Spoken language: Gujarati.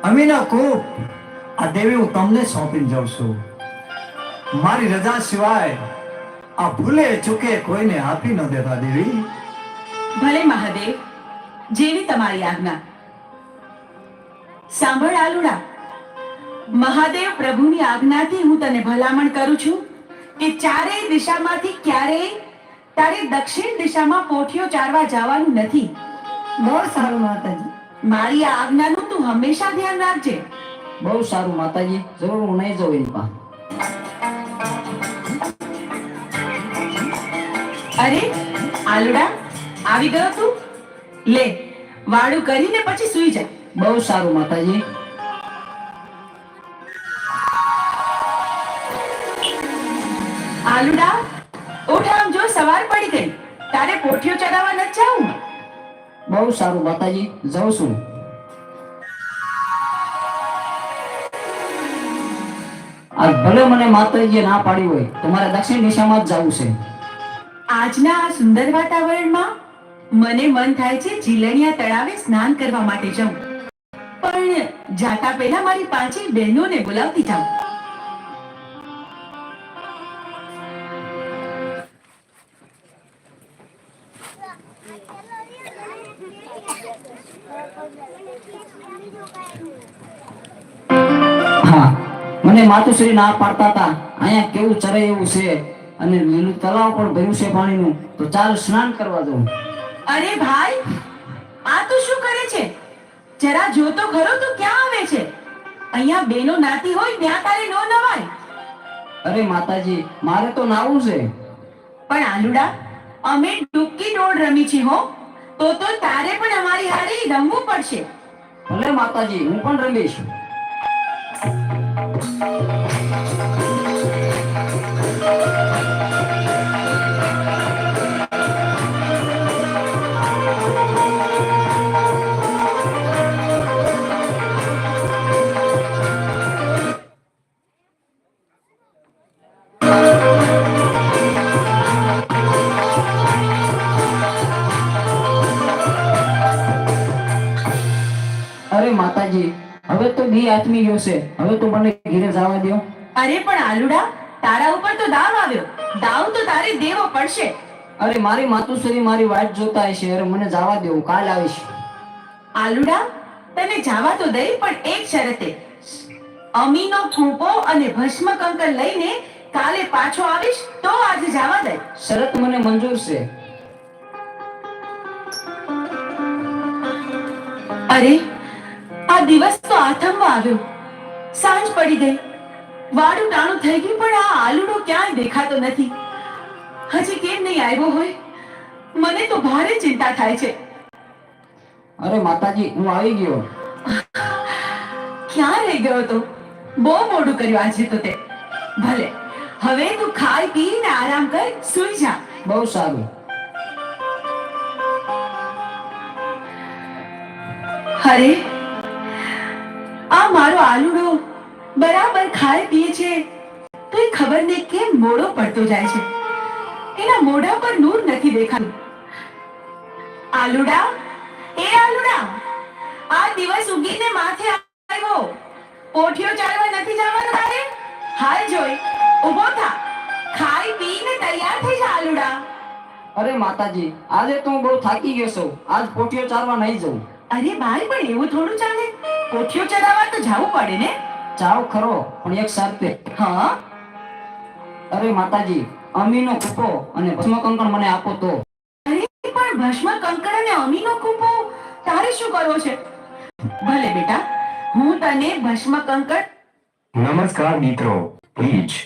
અમીના કૂપ આ દેવી હું તમને સોંપીને જાઉં છું. મારી રજા સિવાય આ ભૂલે ચૂકે કોઈને આપી ન દેતા દેવી. ભલે મહાદેવ, જેવી તમારી આજ્ઞા. સાંભળ આલુડા, મહાદેવ પ્રભુની આજ્ઞાથી હું તને ભલામણ કરું છું કે ચારેય દિશામાંથી ક્યારેય તારે દક્ષિણ દિશામાં પોઠિયો ચારવા જવાનું નથી. બહુ સારું માતાજી. મારી આ આજ્ઞાનું તું હંમેશા ધ્યાન રાખજે. બહુ સારું માતાજી, જરૂર હું નહીં જાઉં એની પાસે. અરે આલુડા, આવી ગયો તું? લે, વાડું કરીને પછી સૂઈ જા. બહુ સારું માતાજી. આલુડા, ઉઠ, આમ જો સવાર પડી ગઈ. તારે પોઠિયો ચડાવવા નથી જાવું? બહુ સારું માતાજી, જાઉં છું. આજ ભલે મને માતાજીએ ના પાડી હોય તો મારે દક્ષિણ દિશામાં જ જવું છે. આજના આ સુંદર વાતાવરણમાં મને મન થાય છે જીલણિયા તળાવે સ્નાન કરવા માટે જાઉં, પણ જાતા પહેલા મારી પાંચેય બહેનોને બોલાવતી જાઉં. હા, મને માતુશ્રી ના પાડતા હતા અહીંયા કેવું ચરે એવું છે અને લીલું તળાવ પણ ભર્યું છે પાણીનું, તો ચાલ સ્નાન કરવા જાઉં. અરે ભાઈ, આ તું શું કરે છે? જરા જો તો ખરો, તું ક્યાં આવે છે? અહીંયા બેનો નાતી હોય ત્યાં તારે નો નવાય. અરે માતાજી, મારે તો નાવું છે. પણ આલુડા, અમે ડૂબકી દોડ રમી છે હો, તો તારે પણ અમારી હારે રમવું પડશે. ભલે માતાજી, હું પણ રમીશ. અરે માતાજી, હવે તો દી આથમી ગયો છે, હવે તો મને ઘરે જવા દો. અરે પણ આલુડા, તારા ઉપર તો દાવ આવ્યો. દાવ તો તારે દેવો પડશે. અરે મારી માતુશ્રી મારી વાટ જોતા હશે. અરે મને જવા દો, હું કાલ આવીશ. આલુડા, તને જવા તો દઈ, પણ એક શરતે. અમીનો કૂપો અને ભસ્મ કંકર લઈને કાલે પાછો આવીશ તો આજે જવા દે. શરત મને મંજૂર છે. અરે, આ દિવસ તો આથમવા આવ્યો, સાંજ પડી ગઈ, વાડું ટાણું થઈ ગયું, પણ આ આલુડો ક્યાંય દેખાતો નથી. હજી કેમ નહીં આવ્યો હોય? મને તો ભારે ચિંતા થાય છે. અરે માતાજી, હું આવી ગયો. ક્યાં રહી ગયો તો? બહુ મોડું કર્યું આજે તો તે. ભલે, હવે તું ખાઈ પીને આરામ કર, સૂઈ જા. બહુ સારું. અરે, આ મારો આલુડો બરાબર ખાય પીએ છે, તો એ ખબર નહીં કેમ મોડો પડતો જાય છે. એના મોઢા પર નૂર નથી દેખાતું. આલુડા, એ આલુડા, આ દિવસ ઉગીને માથે આવ્યો. પોઠિયો ચાલવા નથી જવાનું તારે? હાલ જોઈ, ઊભો થા, ખાઈ પીને તૈયાર થઈ જા આલુડા. અરે માતાજી, આજે તો હું બહુ થાકી ગયો છું, આજ પોઠિયો ચારવા નહીં જવું. અરે ભાઈ, પણ એવું થોડું ચાલે. પોઠિયો ચડાવવા તો જવું પડે ને. ચાવ ખરો, પણ એક શરતે. હા? અરે માતાજી, અમીનો કૂપો અને ભસ્મ કંકણ મને આપો તો. અરે પણ ભસ્મ કંકણ અને અમીનો કૂપો તારે શું કરવો છે? ભલે બેટા, હું તને ભસ્મ કંકણ. નમસ્કાર મિત્રો, પ્લીઝ